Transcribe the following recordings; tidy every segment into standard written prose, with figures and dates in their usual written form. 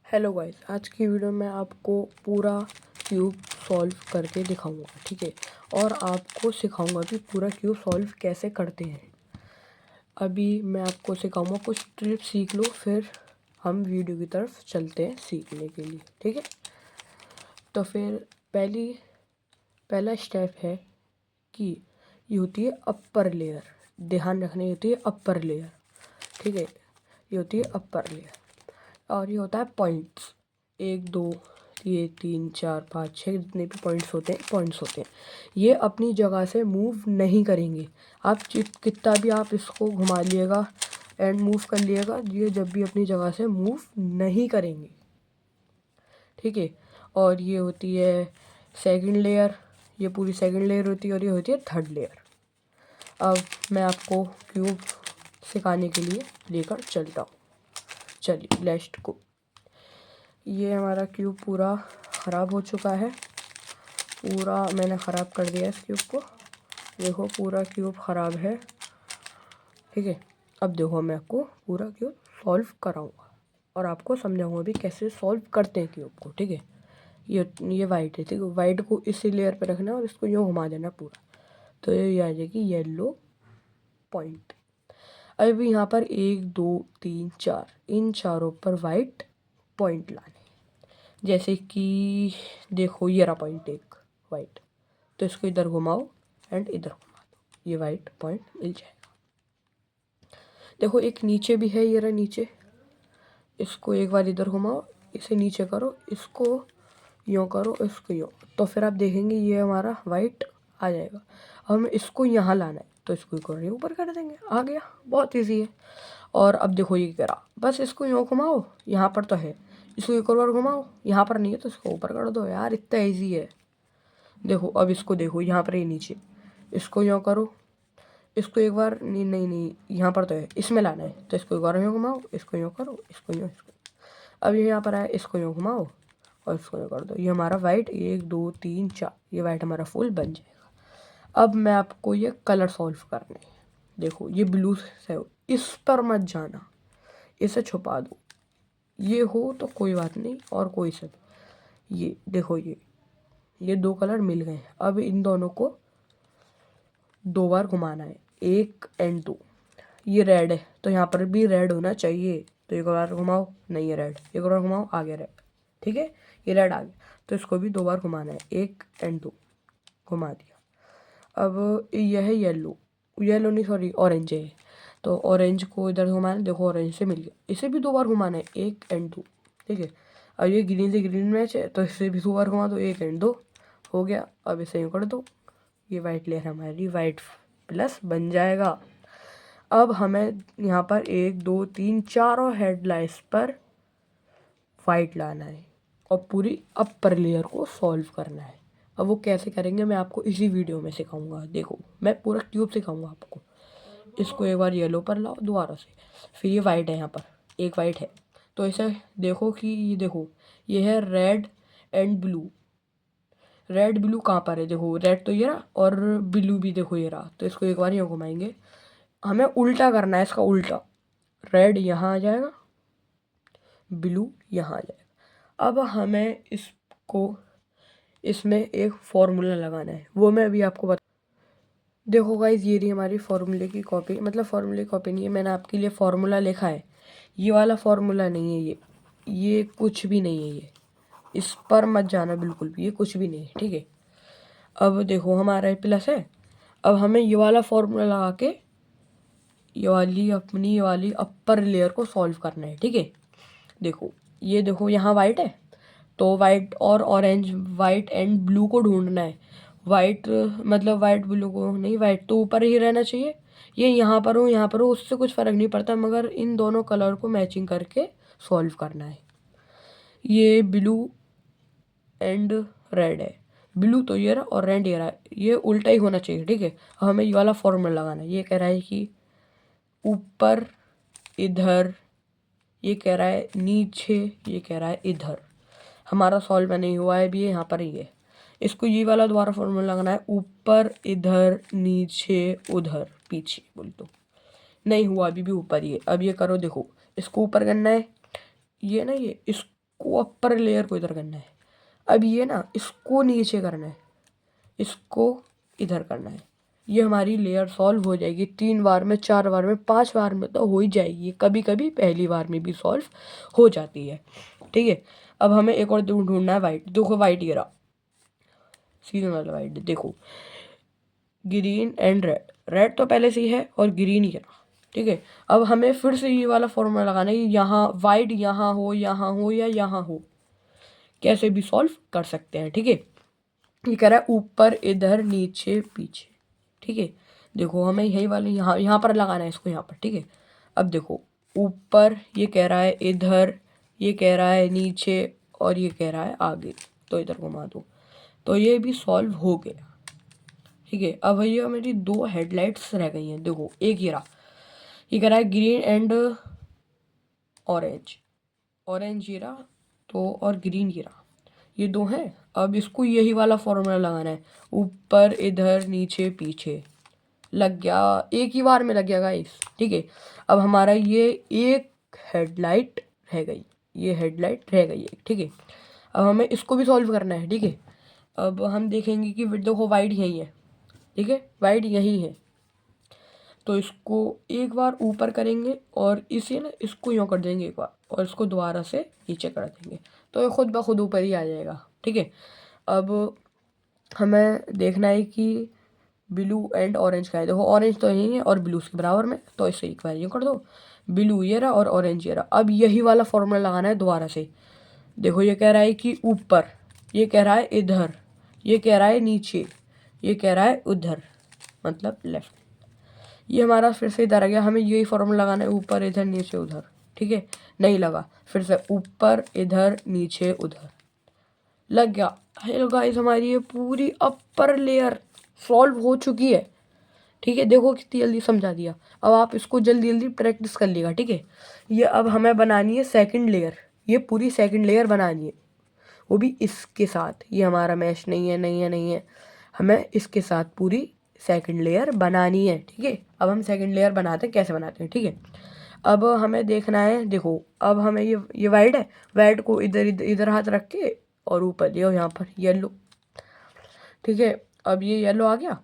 Hello guys, आज की video में आपको पूरा क्यूब सॉल्व करके दिखाऊंगा, ठीक है। और आपको सिखाऊंगा कि पूरा क्यूब सॉल्व कैसे करते हैं। अभी मैं आपको सिखाऊंगा, कुछ ट्रिप सीख लो, फिर हम वीडियो की तरफ चलते हैं सीखने के लिए, ठीक है। तो फिर पहला स्टेप है कि ये होती है अपर लेयर। ध्यान रखने होती है अपर लेयर, ठीक है। ये होती है अपर लेयर और ये होता है पॉइंट्स। 1 2 ये 3 4 5 6 जितने भी पॉइंट्स होते हैं ये अपनी जगह से मूव नहीं करेंगे। आप कितना भी आप इसको घुमा लिएगा एंड मूव कर लिएगा, ये जब भी अपनी जगह से मूव नहीं करेंगे, ठीक है। और ये होती है सेकंड लेयर, ये पूरी सेकंड लेयर होती है और ये होती है थर्ड लेयर। अब मैं आपको क्यूब सिखाने के लिए लेकर चलता हूँ, चलिए लेट्स गो। ये हमारा क्यूब पूरा ख़राब हो चुका है, पूरा मैंने ख़राब कर दिया इस क्यूब को। देखो पूरा क्यूब ख़राब है, ठीक है। अब देखो मैं आपको पूरा क्यूब सॉल्व कराऊंगा और आपको समझाऊंगा भी कैसे सॉल्व करते हैं क्यूब को, ठीक है। ये वाइट है, ठीक है। वाइट को इसी लेयर पे रखना है और इसको यूँ घुमा देना पूरा, तो ये आ जाएगी येलो पॉइंट। अभी यहाँ पर 1 2 3 4 इन चारों पर वाइट पॉइंट लाने, जैसे कि देखो ये रहा पॉइंट एक वाइट, तो इसको इधर घुमाओ एंड इधर घुमा दो, ये वाइट पॉइंट मिल जाएगा। देखो एक नीचे भी है, ये रहा नीचे, इसको एक बार इधर घुमाओ, इसे नीचे करो, इसको यूँ करो, इसको यूँ, तो फिर आप देखेंगे ये हमारा वाइट आ जाएगा। हमें इसको यहाँ लाना है, तो इसको एक और ऊपर कर देंगे, आ गया। बहुत ईजी है। और अब देखो ये कह रहा, बस इसको यूँ घुमाओ, यहाँ पर तो है, इसको एक और बार घुमाओ, यहाँ पर नहीं है तो इसको ऊपर कर दो। यार इतना ईजी है। देखो अब इसको देखो, यहाँ पर ये नीचे, इसको यूँ करो, इसको एक बार नहीं नहीं नहीं यहाँ पर तो है, इसमें लाना है, तो इसको एक बार यूँ घुमाओ, इसको यूँ करो, इसको यूँ, इसको। अब ये यहाँ पर आया, इसको यूँ घुमाओ और इसको यूँ कर दो, ये हमारा वाइट 1 2 3 4, ये वाइट हमारा फुल बन जाएगा। अब मैं आपको ये कलर सॉल्व करने हैं। देखो ये ब्लू है, इस पर मत जाना, इसे छुपा दो। ये हो तो कोई बात नहीं, और कोई सब, ये देखो ये दो कलर मिल गए। अब इन दोनों को 2 बार घुमाना है, 1 एंड 2। ये रेड है तो यहाँ पर भी रेड होना चाहिए, तो एक बार घुमाओ, नहीं है रेड, एक बार घुमाओ, आ गया रेड, ठीक है। ये रेड आ गया, तो इसको भी 2 बार घुमाना है, 1 एंड 2, घुमा दिया। अब यह है येलो, येलो नहीं सॉरी ऑरेंज है, तो ऑरेंज को इधर घुमाना है। देखो ऑरेंज से मिल गया, इसे भी 2 बार घुमाना है, 1 एंड 2, ठीक है। अब ये ग्रीन से ग्रीन मैच है, तो इसे भी 2 बार घुमा दो, 1 एंड 2 हो गया। अब इसे यूँ कर दो, ये वाइट लेयर हमारी वाइट प्लस बन जाएगा। अब हमें यहाँ पर 1 2 3 चारों हेडलाइट्स पर वाइट लाना है और पूरी अपर लेयर को सॉल्व करना है। अब वो कैसे करेंगे मैं आपको इसी वीडियो में सिखाऊंगा। देखो मैं पूरा क्यूब सिखाऊंगा आपको। इसको एक बार येलो पर लाओ दोबारा से, फिर ये वाइट है, यहाँ पर एक वाइट है, तो इसे देखो कि ये देखो, ये है red and blue. Red blue कहाँ पर है, देखो रेड तो ये रहा और ब्लू भी देखो ये रहा, तो इसको एक बार यहाँ घुमाएंगे। हमें उल्टा करना है, इसका उल्टा, रेड यहाँ आ जाएगा, ब्लू यहाँ आ जाएगा। अब हमें इसको इसमें एक फॉर्मूला लगाना है, वो मैं अभी आपको बता। देखो गाइज ये रही हमारी फॉर्मूले की कॉपी, मतलब फॉर्मूले की कॉपी नहीं है, मैंने आपके लिए फॉर्मूला लिखा है। ये वाला फॉर्मूला नहीं है, ये कुछ भी नहीं है, ये इस पर मत जाना बिल्कुल भी, ये कुछ भी नहीं है, ठीक है। अब देखो हमारा प्लस है, अब हमें ये वाला फॉर्मूला लगा के ये वाली अपर लेयर को सॉल्व करना है, ठीक है। देखो ये देखो यहाँ वाइट है, तो वाइट और ऑरेंज, वाइट एंड ब्लू को ढूंढना है। वाइट मतलब वाइट ब्लू को नहीं, वाइट तो ऊपर ही रहना चाहिए। ये यहाँ पर हो यहाँ पर हो उससे कुछ फ़र्क नहीं पड़ता, मगर इन दोनों कलर को मैचिंग करके सॉल्व करना है। ये ब्लू एंड रेड है, ब्लू तो ये रहा और रेड ये रहा, ये उल्टा ही होना चाहिए, ठीक है। हमें ये वाला फॉर्मूला लगाना है। ये कह रहा है कि ऊपर इधर, ये कह रहा है नीचे, ये कह रहा है इधर। हमारा सॉल्व नहीं हुआ है अभी, यहाँ पर ही है। इसको ये वाला दोबारा फॉर्मूला लगाना है, ऊपर इधर नीचे उधर पीछे, बोल दो। नहीं हुआ, अभी भी ऊपर ही है। अब ये करो, देखो इसको ऊपर करना है, ये ना ये इसको अपर लेयर को इधर करना है। अब ये ना इसको नीचे करना है, इसको इधर करना है। ये हमारी लेयर सॉल्व हो जाएगी 3 बार में, 4 बार में, 5 बार में तो हो ही जाएगी। कभी कभी पहली बार में भी सॉल्व हो जाती है। ठीक है, अब हमें एक और ढूंढना है वाइट। देखो वाइट ये रहा, सीजन वाला वाइट। देखो ग्रीन एंड रेड, रेड तो पहले से ही है और ग्रीन ही रहा। ठीक है, अब हमें फिर से ये वाला फॉर्मूला लगाना है कि यहाँ वाइट यहाँ हो या यहाँ हो, कैसे भी सॉल्व कर सकते हैं। ठीक है, ये कह रहा है ऊपर इधर नीचे पीछे। ठीक है, देखो हमें यही वाले यहाँ पर लगाना है इसको, यहाँ पर। ठीक है, अब देखो ऊपर ये कह रहा है इधर, ये कह रहा है नीचे, और ये कह रहा है आगे, तो इधर घुमा दो, तो ये भी सॉल्व हो गया। ठीक है, अब भैया मेरी 2 हेडलाइट्स रह गई हैं। देखो एक ये रहा, ये कह रहा है ग्रीन एंड ऑरेंज, ऑरेंज ये रहा तो, और ग्रीन ये रहा, ये 2 हैं। अब इसको यही वाला फॉर्मूला लगाना है, ऊपर इधर नीचे पीछे। लग गया, एक ही बार में लग गया गाइस। ठीक है, अब हमारा ये एक हेडलाइट रह गई, ये हेडलाइट रह गई है। ठीक है, अब हमें इसको भी सॉल्व करना है। ठीक है, अब हम देखेंगे कि देखो वाइट यहीं है। ठीक है, वाइट यहीं है, तो इसको एक बार ऊपर करेंगे और इसे ना इसको यूँ कर देंगे एक बार, और इसको दोबारा से नीचे कर देंगे, तो ये खुद ब खुद ऊपर ही आ जाएगा। ठीक है, अब हमें देखना है कि ब्लू एंड ऑरेंज का है। देखो ऑरेंज तो यही है और ब्लू उसके बराबर में, तो इसे एक बार यूँ कर दो, ब्लू ये रहा और ऑरेंज ये रहा। अब यही वाला फॉर्मूला लगाना है दोबारा से। देखो ये कह रहा है कि ऊपर, ये कह रहा है इधर, ये कह रहा है नीचे, ये कह रहा है उधर, मतलब लेफ्ट। ये हमारा फिर से इधर आ गया, हमें यही फॉर्मूला लगाना है, ऊपर इधर नीचे उधर। ठीक है, नहीं लगा, फिर से ऊपर इधर नीचे उधर, लग गया। हेलो गाइस, हमारी ये पूरी अपर लेयर सॉल्व हो चुकी है। ठीक है, देखो कितनी जल्दी समझा दिया। अब आप इसको जल्दी जल्दी प्रैक्टिस कर लिएगा। ठीक है, ये अब हमें बनानी है सेकंड लेयर, ये पूरी सेकंड लेयर बनानी है, वो भी इसके साथ। ये हमारा मैच नहीं है, नहीं है, हमें इसके साथ पूरी सेकंड लेयर बनानी है। ठीक है, अब हम सेकंड लेयर बनाते हैं, कैसे बनाते हैं। ठीक है, अब हमें देखना है, देखो अब हमें ये वाइट है, वाइट को इधर इधर इधर हाथ रख के और ऊपर दिया यहाँ पर येलो। ठीक है, अब ये येलो आ गया।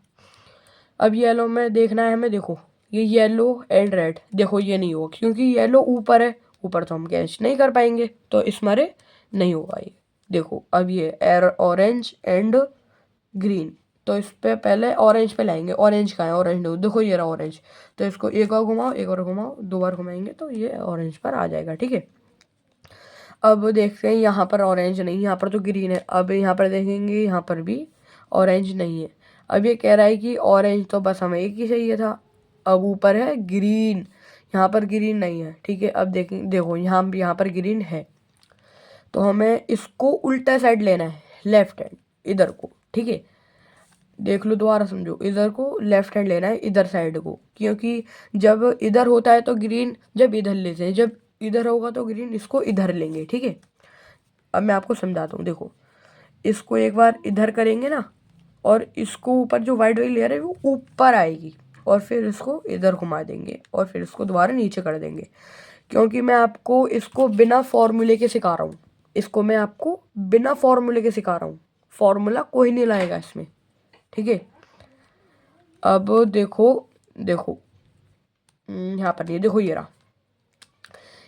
अब येलो में देखना है हमें, देखो ये येलो एंड रेड, देखो ये नहीं होगा क्योंकि येलो ऊपर है, ऊपर तो हम कैच नहीं कर पाएंगे, तो इस मारे नहीं होगा ये। देखो अब ये ऑरेंज एंड ग्रीन, तो इस पे पहले ऑरेंज पे लाएंगे। ऑरेंज कहाँ है, ऑरेंज नहीं, देखो ये रहा ऑरेंज, तो इसको एक और घुमाओ, एक और घुमाओ, 2 बार घुमाएंगे तो ये ऑरेंज पर आ जाएगा। ठीक है, अब देखते हैं यहाँ पर ऑरेंज नहीं, यहाँ पर तो ग्रीन है। अब यहाँ पर देखेंगे, यहाँ पर भी ऑरेंज नहीं है। अब ये कह रहा है कि ऑरेंज तो बस हमें एक ही चाहिए था, अब ऊपर है ग्रीन, यहाँ पर ग्रीन नहीं है। ठीक है, अब देखें, देखो यहाँ पर ग्रीन है, तो हमें इसको उल्टा साइड लेना है, लेफ्ट हैंड इधर को। ठीक है, देख लो दोबारा समझो, इधर को लेफ्ट हैंड लेना है, इधर साइड को, क्योंकि जब इधर होता है तो ग्रीन, जब इधर लेते हैं, जब इधर होगा तो ग्रीन, इसको इधर लेंगे। ठीक है, अब मैं आपको समझाता हूँ। देखो इसको एक बार इधर करेंगे ना, और इसको ऊपर जो वाइट वाली लेयर है वो ऊपर आएगी, और फिर इसको इधर घुमा देंगे, और फिर इसको दोबारा नीचे कर देंगे। क्योंकि मैं आपको इसको बिना फॉर्मूले के सिखा रहा हूँ, इसको मैं आपको बिना फॉर्मूले के सिखा रहा हूँ, फॉर्मूला कोई नहीं लाएगा इसमें। ठीक है, अब देखो देखो यहाँ पर ये देखो ये रहा,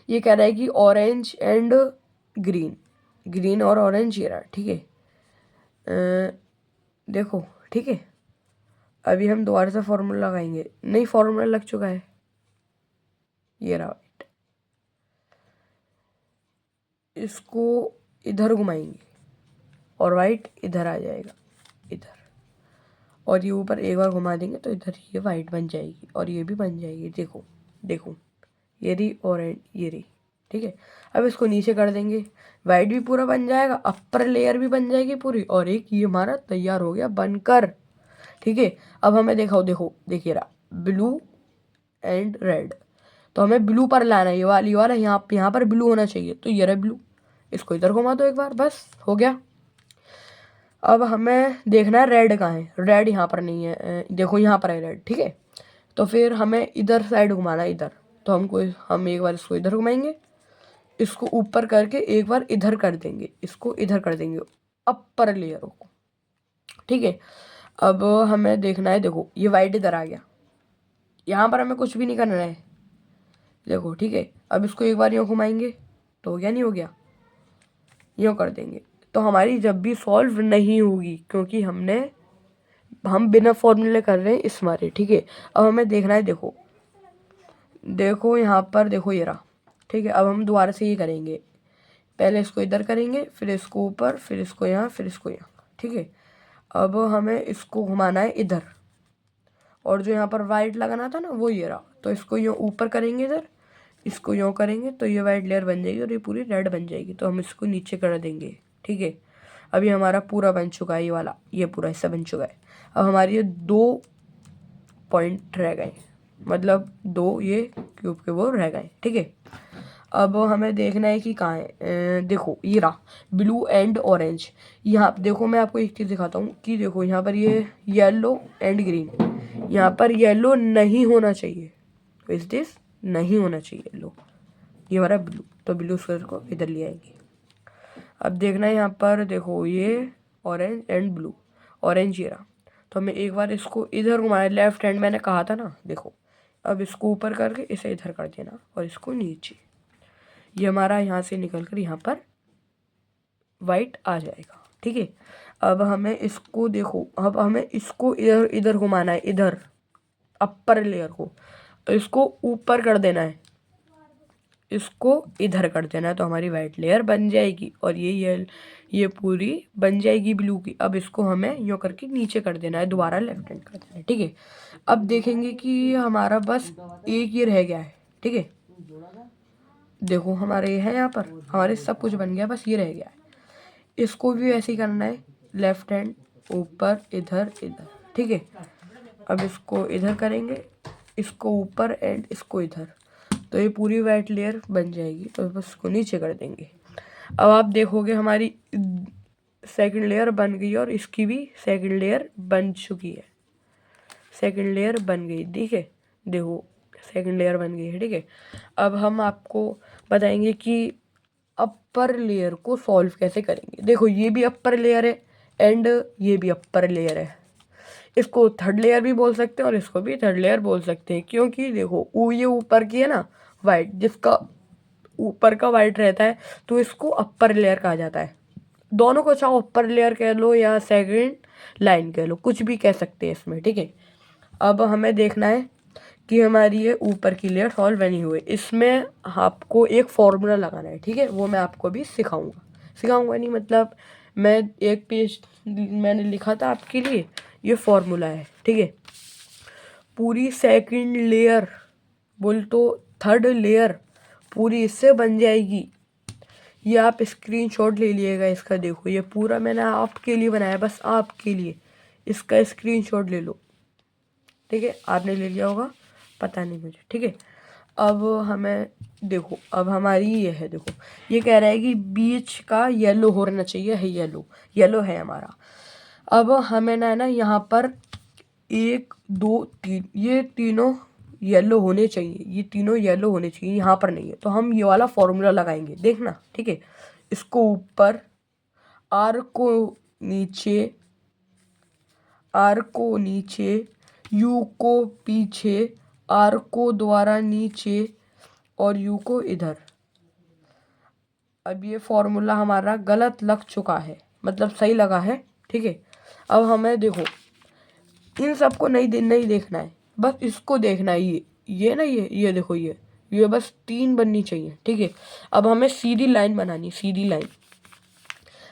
ये कह रहा है कि ऑरेंज एंड ग्रीन, ग्रीन और ऑरेंज ये रहा। ठीक है, देखो ठीक है, अभी हम दोबारा से फॉर्मूला लगाएंगे, नहीं फॉर्मूला लग चुका है, ये रहा वाइट, इसको इधर घुमाएंगे और वाइट इधर आ जाएगा, इधर, और ये ऊपर एक बार घुमा देंगे तो इधर ये वाइट बन जाएगी और ये भी बन जाएगी। देखो देखो ये रही ऑरेंज, ये रही। ठीक है, अब इसको नीचे कर देंगे, वाइट भी पूरा बन जाएगा, अपर लेयर भी बन जाएगी पूरी, और एक ये हमारा तैयार हो गया बनकर। ठीक है, अब हमें देखो देखिए रहा ब्लू एंड रेड, तो हमें ब्लू पर लाना है, ये वाला यहाँ पर ब्लू होना चाहिए, तो ये रहा ब्लू, इसको इधर घुमा दो एक बार, बस हो गया। अब हमें देखना है रेड कहाँ है, रेड यहाँ पर नहीं है, देखो यहाँ पर है रेड। ठीक है, तो फिर हमें इधर साइड घुमाना है, इधर, तो हम एक बार इसको इधर घुमाएंगे, इसको ऊपर करके एक बार इधर कर देंगे, इसको इधर कर देंगे अपर लेयरों को, ठीक है। अब हमें देखना है, देखो ये वाइट इधर आ गया, यहाँ पर हमें कुछ भी नहीं करना है, देखो, ठीक है। अब इसको एक बार यूँ घुमाएंगे तो हो गया, नहीं हो गया, यूँ कर देंगे तो हमारी जब भी सॉल्व नहीं होगी, क्योंकि हम बिना फॉर्मूले कर रहे हैं इस मारे, ठीक है। अब हमें देखना है, देखो देखो यहाँ पर, देखो ये रहा, ठीक है। अब हम दोबारा से ये करेंगे, पहले इसको इधर करेंगे, फिर इसको ऊपर, फिर इसको यहाँ, फिर इसको यहाँ, ठीक है। अब हमें इसको घुमाना है इधर, और जो यहाँ पर वाइट लगाना था ना वो ये रहा, तो इसको यूँ ऊपर करेंगे इधर, इसको यूँ करेंगे तो ये वाइट लेयर बन जाएगी और ये पूरी रेड बन जाएगी, तो हम इसको नीचे कर देंगे, ठीक है। अभी हमारा पूरा बन चुका है, ये वाला, ये पूरा हिस्सा बन चुका है। अब हमारी ये 2 पॉइंट रह गए, मतलब 2 ये क्यूब के वो रह गए, ठीक है। अब हमें देखना है कि कहाँ है, देखो ये रहा ब्लू एंड ऑरेंज। यहाँ देखो मैं आपको एक चीज़ दिखाता हूँ कि देखो यहाँ पर ये येलो एंड ग्रीन, यहाँ पर येलो नहीं होना चाहिए, इस दिस नहीं होना चाहिए येलो, ये हमारा ब्लू, तो ब्लू कलर को इधर ले आएंगे। अब देखना है यहाँ पर, देखो ये ऑरेंज एंड ब्लू, ऑरेंज ये रहा, तो हमें एक बार इसको इधर घुमाया, लेफ्ट हैंड मैंने कहा था ना, देखो। अब इसको ऊपर करके इसे इधर कर देना और इसको नीचे, ये हमारा यहाँ से निकल कर यहाँ पर वाइट आ जाएगा, ठीक है। अब हमें इसको देखो, अब हमें इसको इधर इधर घुमाना है, इधर अपर लेयर को, इसको ऊपर कर देना है, इसको इधर कर देना है, तो हमारी वाइट लेयर बन जाएगी और ये पूरी बन जाएगी ब्लू की। अब इसको हमें यूँ करके नीचे कर देना है, दोबारा लेफ्ट हैंड कर देना है, ठीक है। अब देखेंगे कि हमारा बस एक ये रह गया है, ठीक है। देखो हमारे ये है, यहाँ पर हमारे सब कुछ बन गया, बस ये रह गया है। इसको भी वैसे ही करना है, लेफ्ट हैंड ऊपर इधर इधर, ठीक है। अब इसको इधर करेंगे, इसको ऊपर एंड इसको इधर, तो ये पूरी वाइट लेयर बन जाएगी, तो बस इसको नीचे कर देंगे। अब आप देखोगे हमारी सेकंड लेयर बन गई और इसकी भी सेकंड लेयर बन चुकी है, सेकंड लेयर बन गई, ठीक है। देखो सेकंड लेयर बन गई है, ठीक है। अब हम आपको बताएंगे कि अपर लेयर को सॉल्व कैसे करेंगे। देखो ये भी अपर लेयर है एंड ये भी अपर लेयर है, इसको थर्ड लेयर भी बोल सकते हैं और इसको भी थर्ड लेयर बोल सकते हैं, क्योंकि देखो ये ऊपर की है ना वाइट, जिसका ऊपर का वाइट रहता है तो इसको अपर लेयर कहा जाता है। दोनों को चाहो अपर लेयर कह लो या सेकंड लाइन कह लो, कुछ भी कह सकते हैं इसमें, ठीक है। अब हमें देखना है कि हमारी ये ऊपर की लेयर सॉल्व बनी हुई है, इसमें आपको एक फॉर्मूला लगाना है, ठीक है। वो मैं आपको भी सिखाऊंगा नहीं, मतलब मैं एक पेज मैंने लिखा था आपके लिए, ये फॉर्मूला है, ठीक है। पूरी सेकंड लेयर बोल तो थर्ड लेयर पूरी इससे बन जाएगी। ये आप स्क्रीनशॉट ले लिएगा इसका, देखो ये पूरा मैंने आपके लिए बनाया, बस आपके लिए, इसका स्क्रीनशॉट ले लो, ठीक है। आपने ले लिया होगा, पता नहीं मुझे, ठीक है। अब हमें देखो, अब हमारी ये है, देखो ये कह रहा है कि बीच का येलो होना चाहिए, है येलो है हमारा। अब हमें ना यहाँ पर 1 2 3 ये तीनों येलो होने चाहिए, ये तीनों येलो होने चाहिए, यहाँ पर नहीं है, तो हम ये वाला फॉर्मूला लगाएंगे, देखना, ठीक है। इसको ऊपर, आर को नीचे, आर को नीचे, यू को पीछे, आर को दोबारा नीचे और यू को इधर। अब ये फॉर्मूला हमारा गलत लग चुका है, मतलब सही लगा है, ठीक है। अब हमें देखो इन सबको नहीं देखना है, बस इसको देखना है, ये ना ये देखो ये बस 3 बननी चाहिए, ठीक है। अब हमें सीधी लाइन बनानी, सीधी लाइन।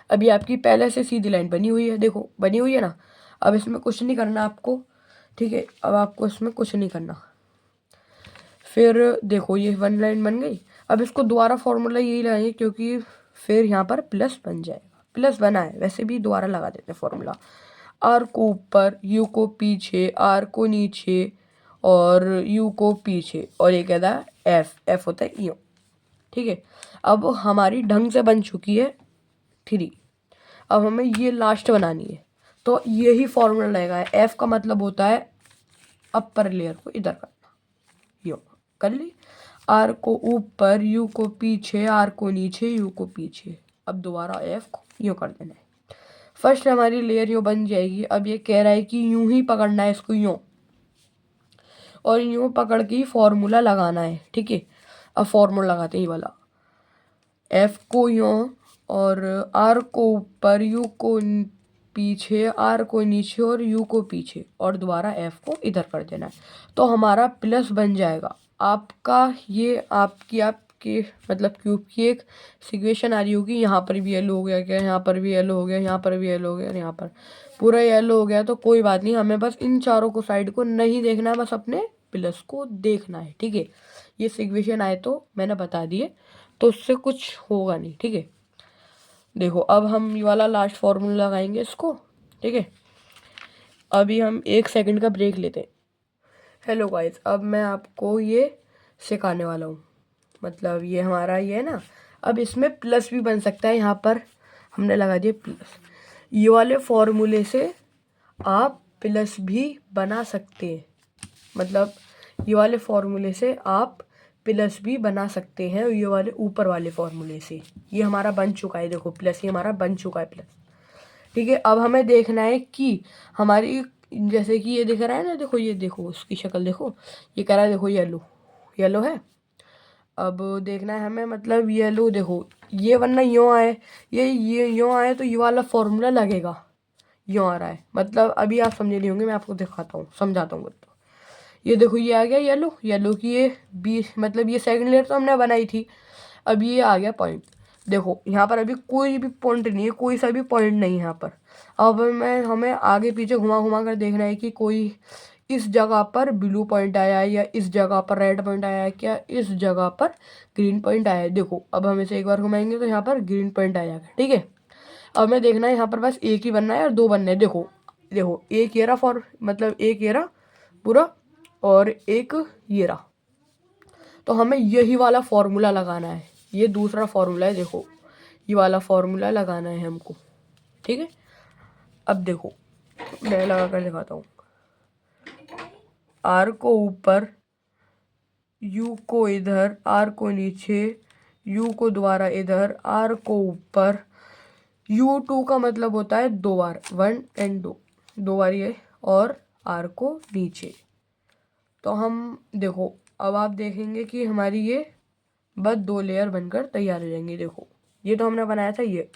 अभी आपकी पहले से सीधी लाइन बनी हुई है, देखो बनी हुई है ना। अब इसमें कुछ नहीं करना आपको, ठीक है। अब आपको इसमें कुछ नहीं करना, फिर देखो ये 1 लाइन बन गई। अब इसको दोबारा फॉर्मूला यही लगाएंगे, क्योंकि फिर यहाँ पर प्लस बन जाएगा, प्लस बना है, वैसे भी दोबारा लगा देते हैं फॉर्मूला। आर को ऊपर, यू को पीछे, आर को नीचे और यू को पीछे, और ये कहता है एफ होता है यू, ठीक है। अब हमारी ढंग से बन चुकी है 3। अब हमें ये लास्ट बनानी है, तो यही फॉर्मूला लगेगा। एफ का मतलब होता है अपर लेयर को इधर करना, यो कर ली। आर को ऊपर, यू को पीछे, आर को नीचे, यू को पीछे। अब दोबारा एफ को यूँ कर देना है। फर्स्ट हमारी लेयर यूँ बन जाएगी। अब ये कह रहा है कि यूँ ही पकड़ना है इसको, यूँ, और यूँ पकड़ के ही फॉर्मूला लगाना है, ठीक है। अब फॉर्मूला लगाते हैं ये वाला, एफ को यूँ और आर को ऊपर, यू को पीछे, आर को नीचे और यू को पीछे, और दोबारा एफ को इधर कर देना है। तो हमारा प्लस बन जाएगा। आपका ये आपके मतलब क्यूब की एक सिक्वेशन आ रही होगी। यहाँ पर भी येलो हो गया क्या, यहाँ पर भी येलो हो गया, यहाँ पर भी येलो हो गया, यहाँ पर पूरा येलो हो गया। तो कोई बात नहीं, हमें बस इन चारों को साइड को नहीं देखना है, बस अपने प्लस को देखना है, ठीक है। ये सिक्वेशन आए तो मैंने बता दिए, तो उससे कुछ होगा नहीं, ठीक है। देखो अब हम ये वाला लास्ट फॉर्मूला लगाएंगे इसको, ठीक है। अभी हम 1 सेकंड का ब्रेक लेते हैं। हेलो गाइस, अब मैं आपको ये सिखाने वाला हूँ। मतलब ये हमारा ये है ना, अब इसमें प्लस भी बन सकता है। यहाँ पर हमने लगा दिया प्लस। ये वाले फॉर्मूले से आप प्लस भी बना सकते हैं। मतलब ये वाले फॉर्मूले से आप प्लस भी बना सकते हैं, ये वाले ऊपर वाले फॉर्मूले से। ये हमारा बन चुका है, देखो प्लस, ये हमारा बन चुका है प्लस, ठीक है। अब हमें देखना है कि हमारी, जैसे कि ये दिख रहा है ना, देखो ये देखो उसकी शक्ल देखो, ये कह रहा है देखो येलो, येलो है। अब देखना है हमें, मतलब येलो देखो, ये वरना यूँ आए, ये यूँ आए तो ये वाला फॉर्मूला लगेगा, यूँ आ रहा है। मतलब अभी आप समझे नहीं होंगे, मैं आपको दिखाता हूँ, समझाता हूँ। तो ये देखो ये आ गया येलो, येलो की ये मतलब ये सेकंड लेयर तो हमने बनाई थी। अब ये आ गया पॉइंट। देखो यहाँ पर अभी कोई भी पॉइंट नहीं है, कोई सा भी पॉइंट नहीं है यहाँ पर। अब हमें आगे पीछे घुमा घुमा कर देखना है कि कोई इस जगह पर ब्लू पॉइंट आया है, या इस जगह पर रेड पॉइंट आया है, क्या इस जगह पर ग्रीन पॉइंट आया है। देखो अब हम इसे एक बार घुमाएंगे तो यहाँ पर ग्रीन पॉइंट आ जाएगा, ठीक है। अब हमें देखना है यहाँ पर बस एक ही बनना है और दो बनने हैं। देखो देखो एक ये रहा मतलब एक ये रहा पूरा, और एक ये रहा। तो हमें यही वाला फॉर्मूला लगाना है, ये दूसरा फॉर्मूला है, देखो ये वाला फॉर्मूला लगाना है हमको, ठीक है। अब देखो मैं लगा कर दिखाता हूँ। आर को ऊपर, यू को इधर, आर को नीचे, यू को दोबारा इधर, आर को ऊपर। U2 का मतलब होता है 2 बार, 1 और 2, 2 बार ये, और आर को नीचे। तो हम देखो अब आप देखेंगे कि हमारी ये बस 2 लेयर बनकर तैयार हो जाएंगी। देखो ये तो हमने बनाया था, ये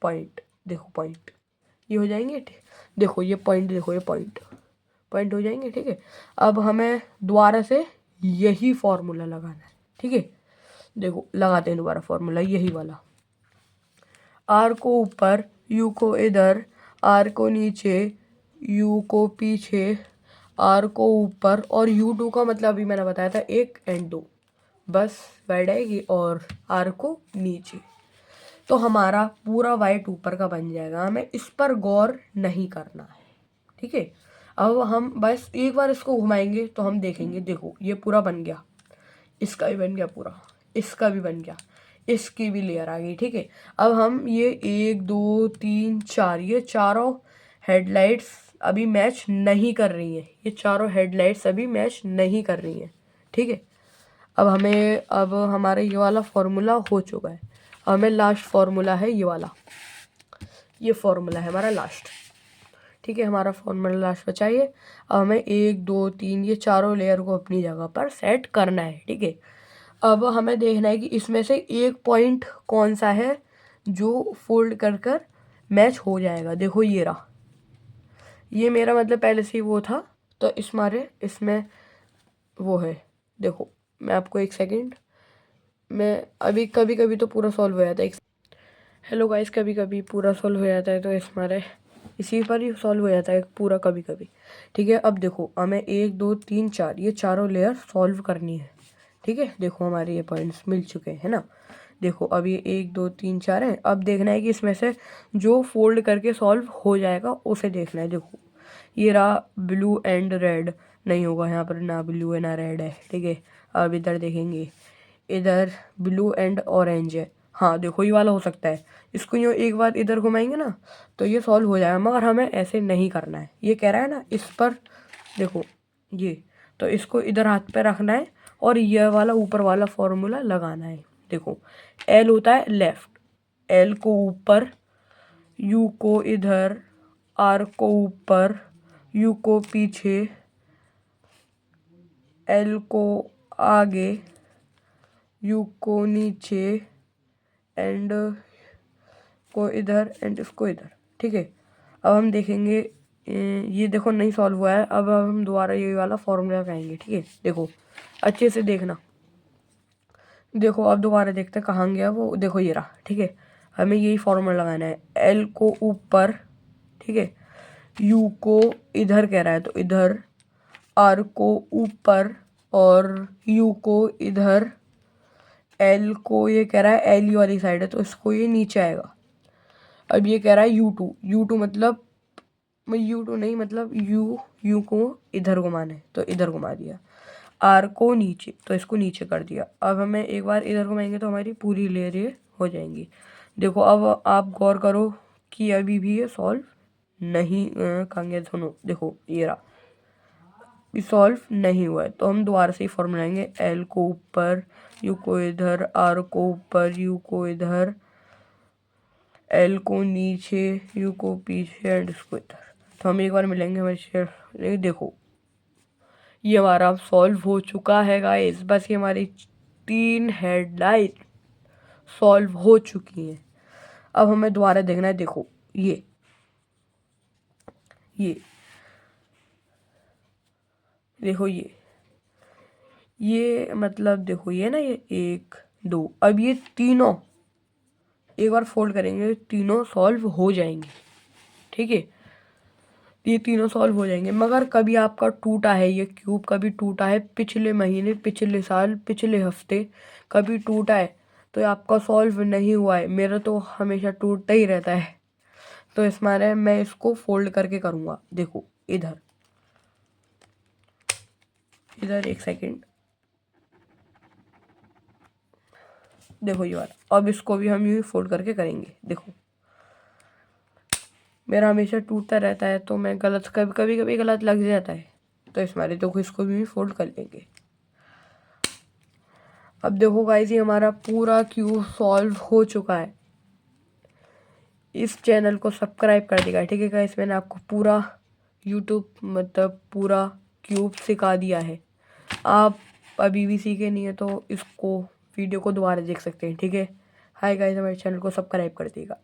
पॉइंट, देखो पॉइंट ये हो जाएंगे, देखो ये पॉइंट, देखो ये पॉइंट पॉइंट हो जाएंगे, ठीक है। अब हमें दोबारा से यही फॉर्मूला लगाना है, ठीक है। देखो लगाते हैं दोबारा फॉर्मूला यही वाला, आर को ऊपर, यू को इधर, आर को नीचे, यू को पीछे, आर को ऊपर, और U2 का मतलब अभी मैंने बताया था 1 और 2, बस वर्ड आएगी, और आर को नीचे। तो हमारा पूरा वाइट ऊपर का बन जाएगा, हमें इस पर गौर नहीं करना है, ठीक है। अब हम बस एक बार इसको घुमाएंगे तो हम देखेंगे, देखो ये पूरा बन गया, इसका भी बन गया पूरा, इसका भी बन गया, इसकी भी लेयर आ गई, ठीक है। अब हम ये 1 2 3 4, ये चारों हेडलाइट्स अभी मैच नहीं कर रही हैं, ये चारों हेडलाइट्स अभी मैच नहीं कर रही हैं, ठीक है। अब हमारा ये वाला फॉर्मूला हो चुका है। हमें लास्ट फॉर्मूला है ये वाला, ये फॉर्मूला है हमारा लास्ट, ठीक है। हमारा फॉर्मूला लास्ट बचा ये। अब हमें 1 2 3 ये चारों लेयर को अपनी जगह पर सेट करना है, ठीक है। अब हमें देखना है कि इसमें से एक पॉइंट कौन सा है जो फोल्ड कर कर मैच हो जाएगा। देखो ये रहा, ये मेरा मतलब पहले से ही वो था, तो इसमें वो है। देखो मैं आपको 1 सेकंड, मैं अभी कभी कभी तो पूरा सॉल्व हो जाता है। हेलो गाइस, कभी कभी पूरा सॉल्व हो जाता है, तो इसी पर ही सॉल्व हो जाता है पूरा कभी कभी, ठीक है। अब देखो हमें 1 2 3 4 ये चारों लेयर सॉल्व करनी है, ठीक है। देखो हमारे ये पॉइंट्स मिल चुके हैं ना। देखो अब ये 1 2 3 4 है। अब देखना है कि इसमें से जो फोल्ड करके सॉल्व हो जाएगा उसे देखना है। देखो ये रहा ब्लू एंड रेड, नहीं होगा यहाँ पर, ना ब्लू है ना रेड है, ठीक है। अब इधर देखेंगे, इधर ब्लू एंड ऑरेंज है, हाँ देखो ये वाला हो सकता है। इसको यूँ एक बार इधर घुमाएंगे ना तो ये सॉल्व हो जाएगा, मगर हमें ऐसे नहीं करना है। ये कह रहा है ना इस पर, देखो ये, तो इसको इधर हाथ पे रखना है और यह वाला ऊपर वाला फॉर्मूला लगाना है। देखो एल होता है लेफ्ट, एल को ऊपर, यू को इधर, आर को ऊपर, यू को पीछे, एल को आगे, यू को नीचे, एंड को इधर एंड इसको इधर। ठीक है, अब हम देखेंगे ये देखो नहीं सॉल्व हुआ है। अब हम दोबारा ये वाला फॉर्मूला लगाएंगे। ठीक है, देखो अच्छे से देखना। देखो अब दोबारा देखते हैं कहाँ गया वो। देखो ये रहा। ठीक है, हमें यही फॉर्मूला लगाना है। एल को ऊपर, ठीक है, यू को इधर कह रहा है तो इधर, आर को ऊपर और यू को इधर, एल को ये कह रहा है एल वाली साइड है तो इसको ये नीचे आएगा। अब ये कह रहा है यू टू मतलब यू2 नहीं, मतलब यू को इधर घुमाना है तो इधर घुमा दिया। आर को नीचे तो इसको नीचे कर दिया। अब हमें एक बार इधर घुमाएंगे तो हमारी पूरी लेयर ये हो जाएंगी। देखो अब आप गौर करो कि अभी भी ये सॉल्व नहीं कहाँ गया दोनों। देखो ये रहा, ये सॉल्व नहीं हुआ है तो हम दोबारा से ही फॉर्मूला लाएंगे। एल को ऊपर, यू को इधर, आर को ऊपर, यू को इधर, एल को नीचे, यू को पीछे एंड इसको इधर। तो हम एक बार मिलेंगे हमारे शेयर। देखो ये हमारा सॉल्व हो चुका है गाइस। बस ये हमारी 3 हेडलाइन सॉल्व हो चुकी हैं। अब हमें दोबारा देखना है। देखो ये देखो ये मतलब देखो ये ना, ये 1 2, अब ये तीनों एक बार फोल्ड करेंगे, तीनों सॉल्व हो जाएंगे। ठीक है, ये तीनों सॉल्व हो जाएंगे। मगर कभी आपका टूटा है ये क्यूब, कभी टूटा है पिछले महीने, पिछले साल, पिछले हफ्ते कभी टूटा है तो ये आपका सॉल्व नहीं हुआ है। मेरा तो हमेशा टूटता ही रहता है तो इस मारे मैं इसको फोल्ड करके करूँगा। देखो इधर एक सेकेंड, देखो ये वाला। अब इसको भी हम यूँ फोल्ड करके करेंगे। देखो मेरा हमेशा टूटता रहता है तो मैं गलत कभी कभी गलत लग जाता है तो इस मारे देखो इसको भी फोल्ड कर लेंगे। अब देखो गाइस ये हमारा पूरा क्यूब सॉल्व हो चुका है। इस चैनल को सब्सक्राइब कर देगा। ठीक है गाइस, मैंने आपको पूरा यूट्यूब मतलब पूरा क्यूब सिखा दिया है। आप अभी भी सीखे नहीं है तो इसको वीडियो को दोबारा देख सकते हैं। ठीक है, हाय गाइस, हमारे चैनल को सब्सक्राइब कर देगा।